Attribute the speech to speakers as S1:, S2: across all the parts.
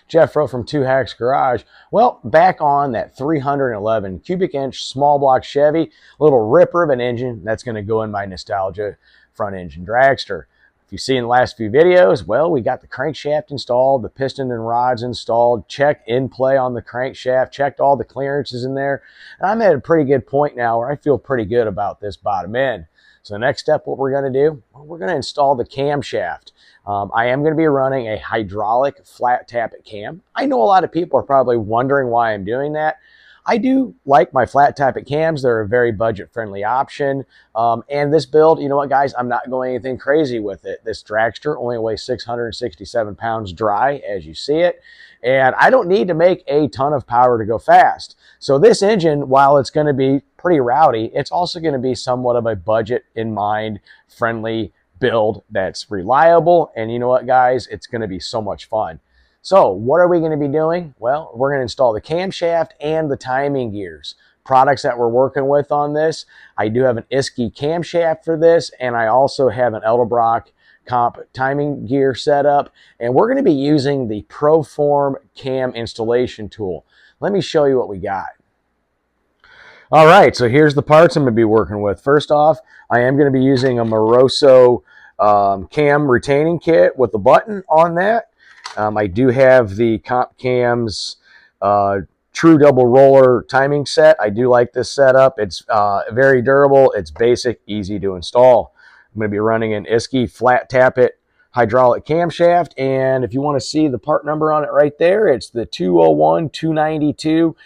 S1: Jeff Rowe from Two Hacks Garage. Well, back on that 311 cubic inch small block Chevy, little ripper of an engine that's going to go in my nostalgia front engine dragster. If you see in the last few videos, well, we got the crankshaft installed, the piston and rods installed, checked in play on the crankshaft, checked all the clearances in there, and I'm at a pretty good point now where I feel pretty good about this bottom end. So the next step, what we're going to do, well, we're going to install the camshaft. I am going to be running a hydraulic flat tappet cam. I know a lot of people are probably wondering why I'm doing that. I do like my flat tappet cams. They're a very budget-friendly option. And this build, you know what, guys? I'm not going anything crazy with it. This dragster only weighs 667 pounds dry, as you see it. And I don't need to make a ton of power to go fast. So this engine, while it's going to be pretty rowdy, it's also going to be somewhat of a budget-in-mind, friendly build that's reliable. And you know what, guys? It's going to be so much fun. So what are we going to be doing? Well, we're going to install the camshaft and the timing gears. Products that we're working with on this, I do have an Isky camshaft for this, and I also have an Edelbrock comp timing gear setup, and we're going to be using the Proform cam installation tool. Let me show you what we got. All right, so here's the parts I'm going to be working with. First off, I am going to be using a Moroso cam retaining kit with a button on that. I do have the Comp Cam's true double roller timing set. I do like this setup. It's very durable. It's basic, easy to install. I'm going to be running an Isky flat tappet hydraulic camshaft, and if you want to see the part number on it right there, it's the 201-292.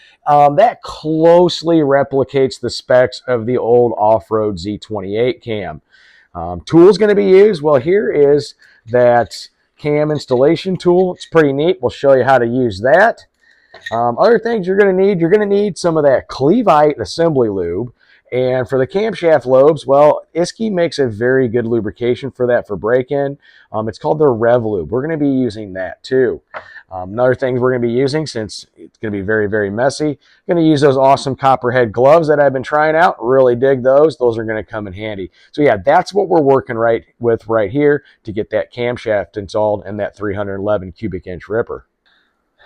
S1: That closely replicates the specs of the old off-road Z28 cam. Tool's going to be used. Well, here is that cam installation tool. It's pretty neat. We'll show you how to use that. Other things you're going to need some of that Clevite assembly lube. And for the camshaft lobes, well, Isky makes a very good lubrication for that for break-in. It's called their Rev-Lube. We're going to be using that too. Another thing we're going to be using, since it's going to be very, very messy, going to use those awesome copperhead gloves that I've been trying out. Really dig those. Those are going to come in handy. So yeah, that's what we're working with right here to get that camshaft installed and that 311 cubic inch ripper.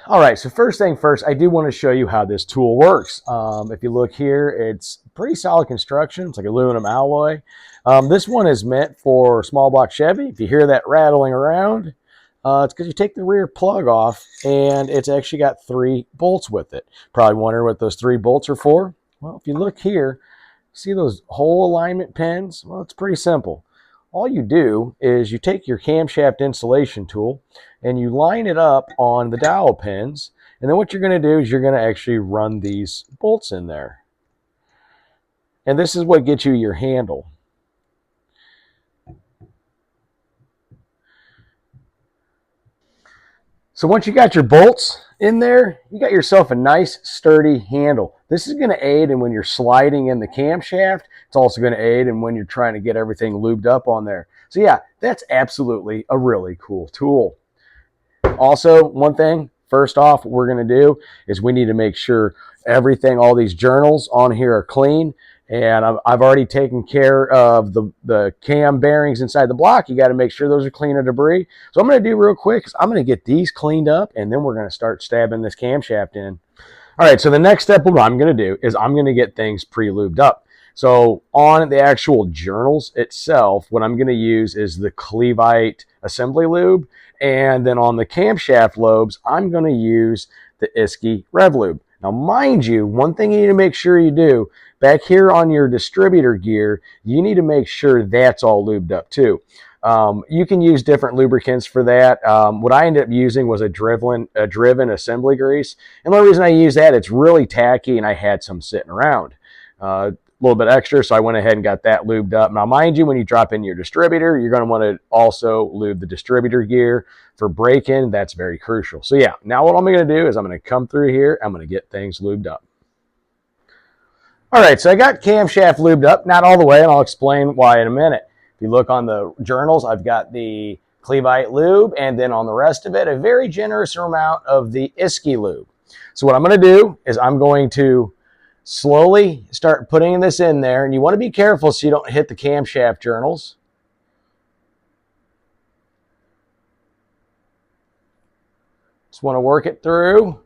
S1: All right, so first thing first, I do want to show you how this tool works. If you look here, it's pretty solid construction. It's like aluminum alloy. This one is meant for small block Chevy. If you hear that rattling around, it's because you take the rear plug off, and it's actually got 3 bolts with it. Probably wondering what those 3 bolts are for. Well, if you look here, see those hole alignment pins? Well, it's pretty simple. All you do is you take your camshaft installation tool and you line it up on the dowel pins, and then what you're going to do is you're going to actually run these bolts in there. And this is what gets you your handle. So once you got your bolts in there, you got yourself a nice sturdy handle. This is going to aid in when you're sliding in the camshaft. It's also going to aid in when you're trying to get everything lubed up on there. So yeah, that's absolutely a really cool tool. Also, one thing, first off, what we're going to do is we need to make sure everything, all these journals on here are clean. And I've already taken care of the cam bearings inside the block. You got to make sure those are clean of debris. So I'm going to do real quick is I'm going to get these cleaned up, and then we're going to start stabbing this camshaft in. All right, so the next step what I'm going to do is I'm going to get things pre-lubed up. So on the actual journals itself, what I'm going to use is the Clevite assembly lube. And then on the camshaft lobes, I'm going to use the Isky Rev-Lube. Now, mind you, one thing you need to make sure you do, back here on your distributor gear, you need to make sure that's all lubed up too. You can use different lubricants for that. What I ended up using was a driven assembly grease. And the reason I use that, it's really tacky, and I had some sitting around. A little bit extra, so I went ahead and got that lubed up. Now, mind you, when you drop in your distributor, you're going to want to also lube the distributor gear for break-in. That's very crucial. So yeah, now what I'm going to do is I'm going to come through here. I'm going to get things lubed up. All right, so I got camshaft lubed up, not all the way, and I'll explain why in a minute. If you look on the journals, I've got the Clevite lube, and then on the rest of it, a very generous amount of the Isky lube. So what I'm going to do is I'm going to slowly start putting this in there, and you want to be careful so you don't hit the camshaft journals. Just want to work it through.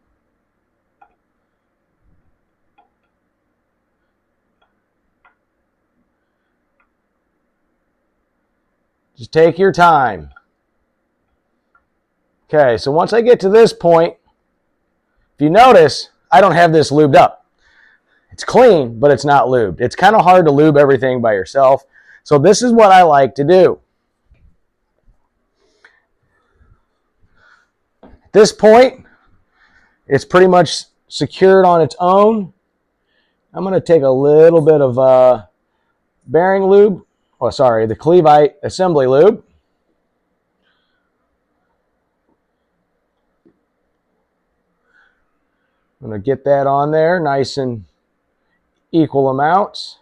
S1: Just take your time. Okay, so once I get to this point, if you notice, I don't have this lubed up. It's clean, but it's not lubed. It's kind of hard to lube everything by yourself. So this is what I like to do. At this point, it's pretty much secured on its own. I'm going to take a little bit of bearing lube. Oh, sorry, the Clevite assembly lube. I'm going to get that on there nice and equal amounts.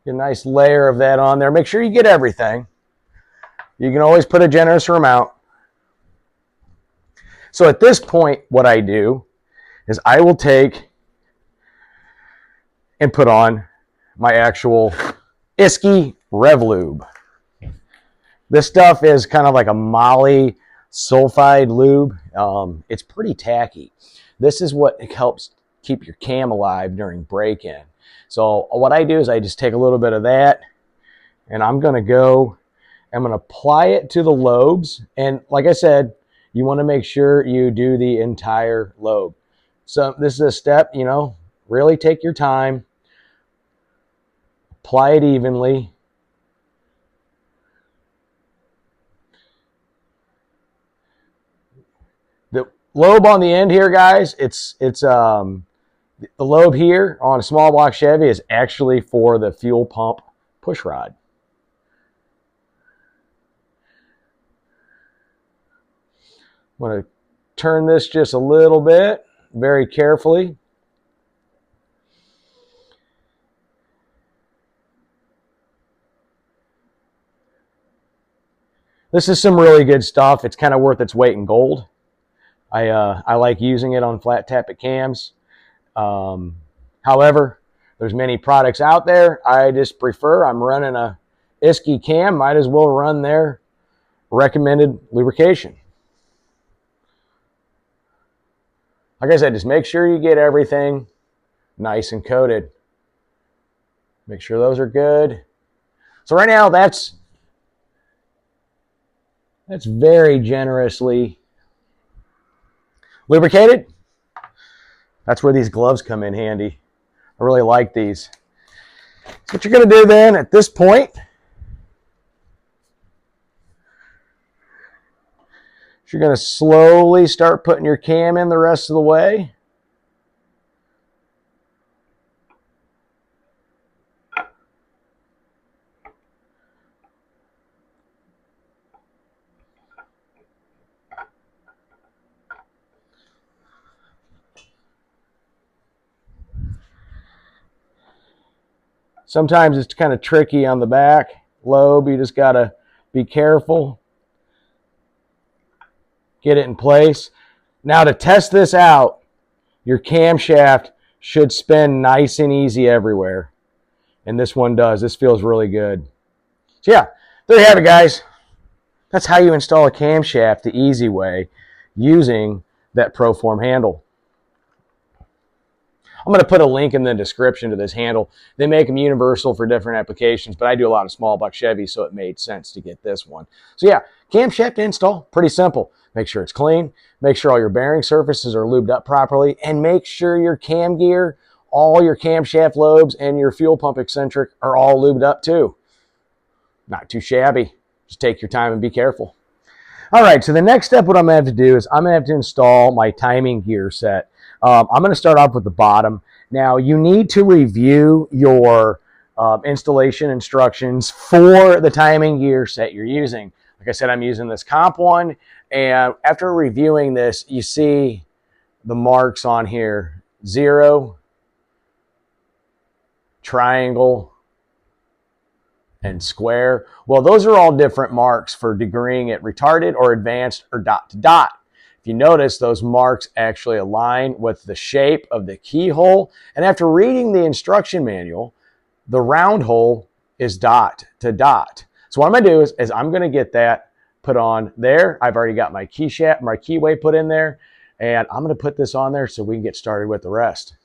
S1: Get a nice layer of that on there. Make sure you get everything. You can always put a generous amount. So at this point, what I do is I will take and put on my actual Isky Rev-Lube. This stuff is kind of like a moly sulfide lube. It's pretty tacky. This is what helps keep your cam alive during break-in. So what I do is I just take a little bit of that, and I'm going to apply it to the lobes. And like I said, you want to make sure you do the entire lobe. So this is a step, you know, really take your time, apply it evenly. The lobe on the end here, guys, the lobe here on a small block Chevy is actually for the fuel pump push rod. I'm going to turn this just a little bit, very carefully. This is some really good stuff. It's kind of worth its weight in gold. I like using it on flat tappet cams. However, there's many products out there. I just prefer, I'm running a Isky cam, might as well run their recommended lubrication. Like I said, just make sure you get everything nice and coated. Make sure those are good. So right now, that's very generously lubricated. That's where these gloves come in handy. I really like these. So what you're going to do then at this point is you're going to slowly start putting your cam in the rest of the way. Sometimes it's kind of tricky on the back lobe. You just got to be careful. Get it in place. Now to test this out, your camshaft should spin nice and easy everywhere. And this one does. This feels really good. So yeah, there you have it, guys. That's how you install a camshaft the easy way using that Proform handle. I'm going to put a link in the description to this handle. They make them universal for different applications, but I do a lot of small block Chevy, so it made sense to get this one. So yeah, camshaft install, pretty simple. Make sure it's clean, make sure all your bearing surfaces are lubed up properly, and make sure your cam gear, all your camshaft lobes, and your fuel pump eccentric are all lubed up too. Not too shabby. Just take your time and be careful. All right, so the next step, what I'm going to have to do is I'm going to have to install my timing gear set. I'm going to start off with the bottom. Now, you need to review your installation instructions for the timing gear set you're using. Like I said, I'm using this comp one, and after reviewing this, you see the marks on here: 0, triangle, and square. Well, those are all different marks for degreeing it retarded or advanced or dot to dot. If you notice, those marks actually align with the shape of the keyhole. And after reading the instruction manual, the round hole is dot to dot. So what I'm going to do is I'm going to get that put on there. I've already got my keyway put in there, and I'm going to put this on there so we can get started with the rest.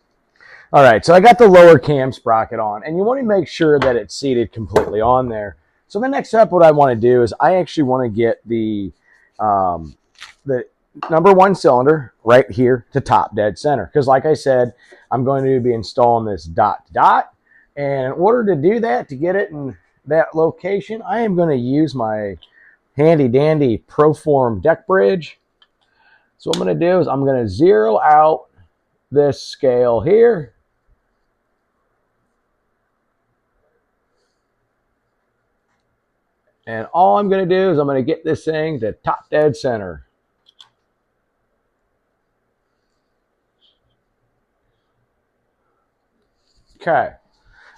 S1: All right, so I got the lower cam sprocket on, and you want to make sure that it's seated completely on there. So the next step, what I want to do is I actually want to get the number one cylinder right here to top dead center. Because like I said, I'm going to be installing this dot to dot. And in order to do that, to get it in that location, I am going to use my handy dandy Proform deck bridge. So what I'm going to do is I'm going to zero out this scale here. And all I'm going to do is I'm going to get this thing to top dead center. Okay.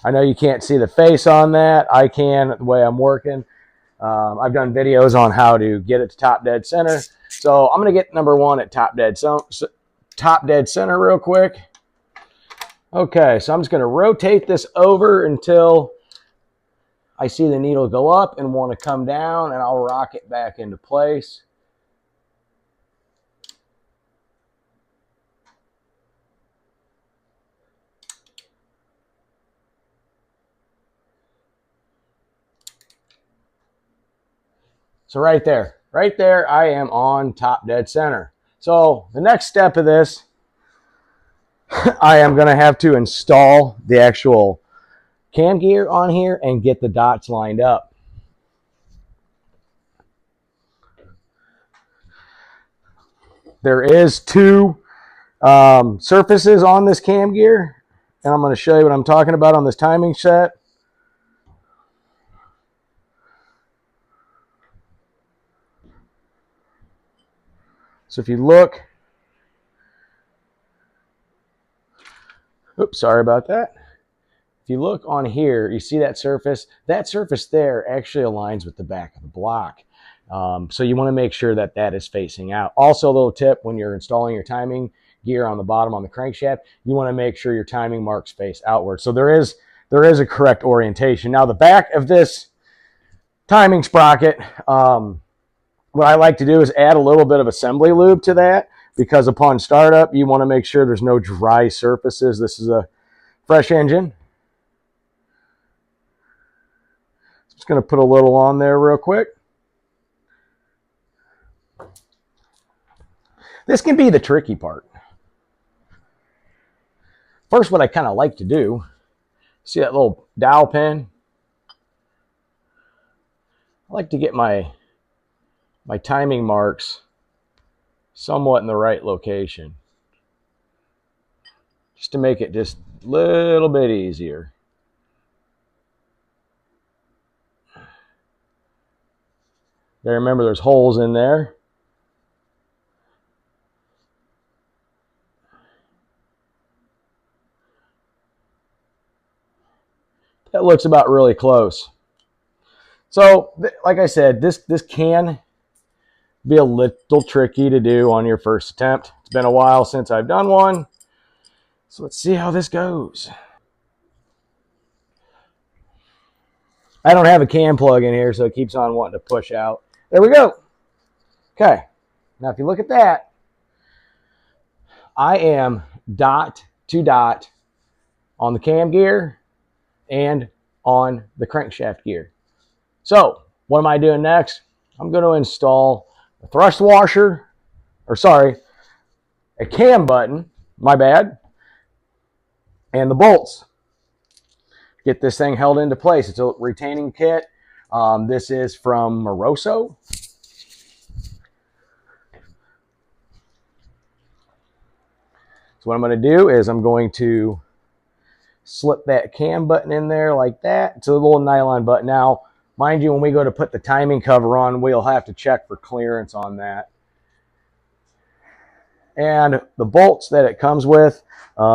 S1: I know you can't see the face on that. I can the way I'm working. I've done videos on how to get it to top dead center. So I'm going to get number one at top dead center real quick. Okay, so I'm just going to rotate this over until I see the needle go up and want to come down, and I'll rock it back into place. So right there, I am on top dead center. So the next step of this, I am going to have to install the actual cam gear on here and get the dots lined up. There is two surfaces on this cam gear, and I'm going to show you what I'm talking about on this timing set. So if you look, oops, sorry about that. If you look on here, you see that surface? That surface there actually aligns with the back of the block. So you want to make sure that that is facing out. Also, a little tip, when you're installing your timing gear on the bottom on the crankshaft, you want to make sure your timing marks face outward. So there is a correct orientation. Now the back of this timing sprocket, what I like to do is add a little bit of assembly lube to that, because upon startup, you want to make sure there's no dry surfaces. This is a fresh engine. Just going to put a little on there real quick. This can be the tricky part. First, what I kind of like to do, see that little dowel pin? I like to get my timing marks somewhat in the right location, just to make it just a little bit easier. Now remember, there's holes in there. That looks about really close. So, like I said, this can be a little tricky to do on your first attempt. It's been a while since I've done one. So let's see how this goes. I don't have a cam plug in here, so it keeps on wanting to push out. There we go. Okay. Now, if you look at that, I am dot to dot on the cam gear and on the crankshaft gear. So what am I doing next? I'm going to install a thrust washer, or sorry, a cam button, my bad, and the bolts. Get this thing held into place. It's a retaining kit. This is from Moroso. So what I'm going to do is I'm going to slip that cam button in there like that. It's a little nylon button. Now, mind you, when we go to put the timing cover on, we'll have to check for clearance on that. And the bolts that it comes with,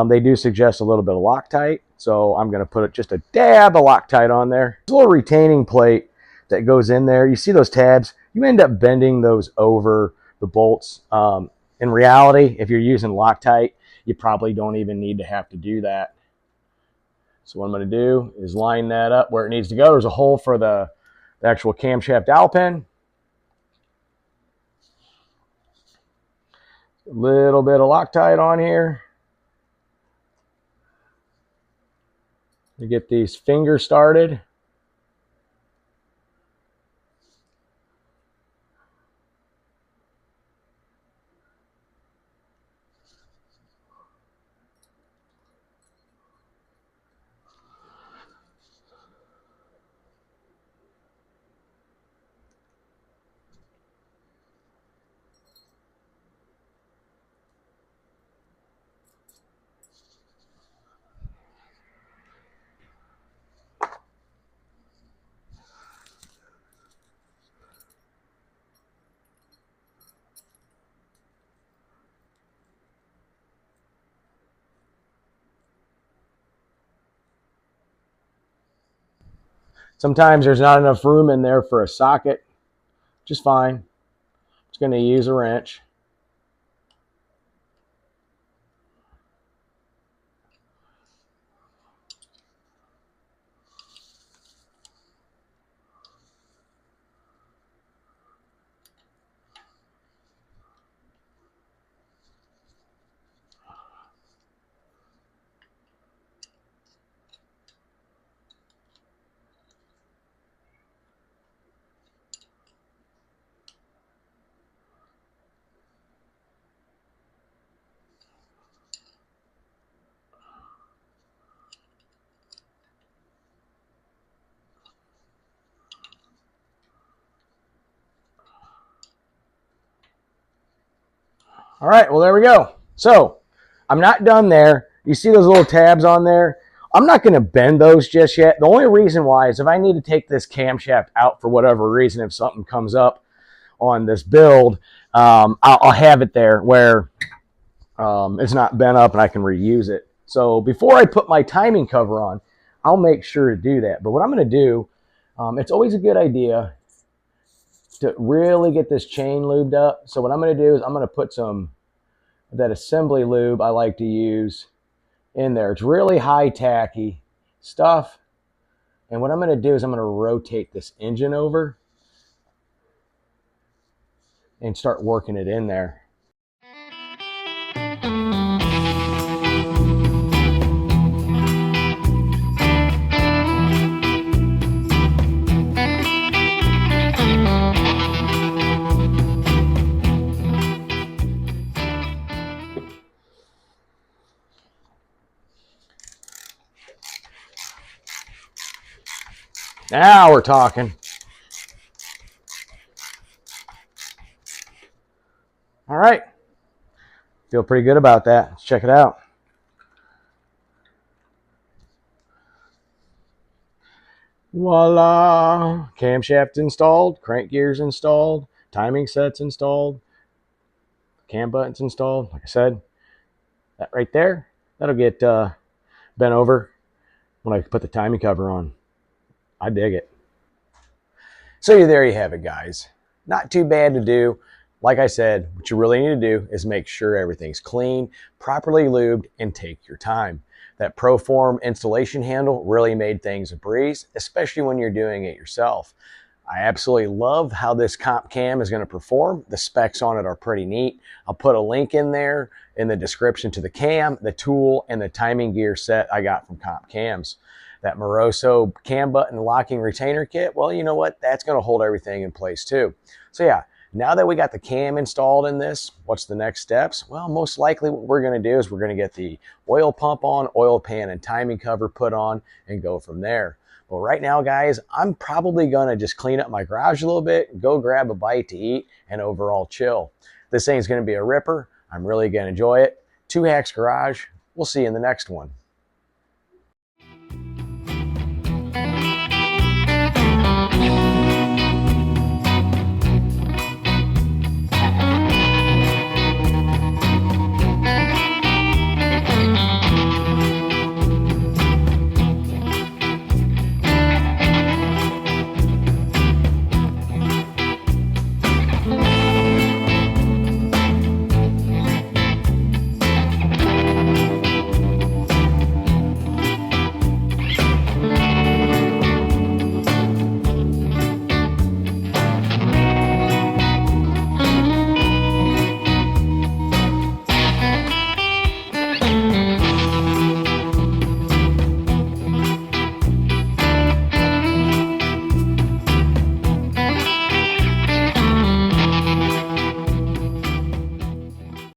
S1: they do suggest a little bit of Loctite. So I'm going to put just a dab of Loctite on there. There's a little retaining plate that goes in there. You see those tabs? You end up bending those over the bolts. In reality, if you're using Loctite, you probably don't even need to have to do that. So what I'm going to do is line that up where it needs to go. There's a hole for the actual camshaft dowel pin. A little bit of Loctite on here to get these fingers started. Sometimes there's not enough room in there for a socket. Just fine. Just going to use a wrench. All right, well, there we go. So I'm not done there. You see those little tabs on there? I'm not going to bend those just yet. The only reason why is if I need to take this camshaft out for whatever reason, if something comes up on this build, I'll have it there where it's not bent up and I can reuse it. So before I put my timing cover on, I'll make sure to do that. But what I'm going to do, it's always a good idea to really get this chain lubed up. So what I'm going to do is I'm going to put some of that assembly lube I like to use in there. It's really high tacky stuff. And what I'm going to do is I'm going to rotate this engine over and start working it in there. Now we're talking. All right. Feel pretty good about that. Let's check it out. Voila. Camshaft installed. Crank gears installed. Timing sets installed. Cam buttons installed. Like I said, that right there, that'll get bent over when I put the timing cover on. I dig it. So there you have it, guys. Not too bad to do. Like I said, what you really need to do is make sure everything's clean, properly lubed, and take your time. That Proform installation handle really made things a breeze, especially when you're doing it yourself. I absolutely love how this comp cam is going to perform. The specs on it are pretty neat. I'll put a link in there in the description to the cam, the tool, and the timing gear set I got from Comp Cams. That Moroso cam button locking retainer kit, well, you know what? That's going to hold everything in place too. So yeah, now that we got the cam installed in this, what's the next steps? Well, most likely what we're going to do is we're going to get the oil pump on, oil pan and timing cover put on, and go from there. Well, right now, guys, I'm probably going to just clean up my garage a little bit, go grab a bite to eat, and overall chill. This thing's going to be a ripper. I'm really going to enjoy it. Two Hacks Garage. We'll see you in the next one.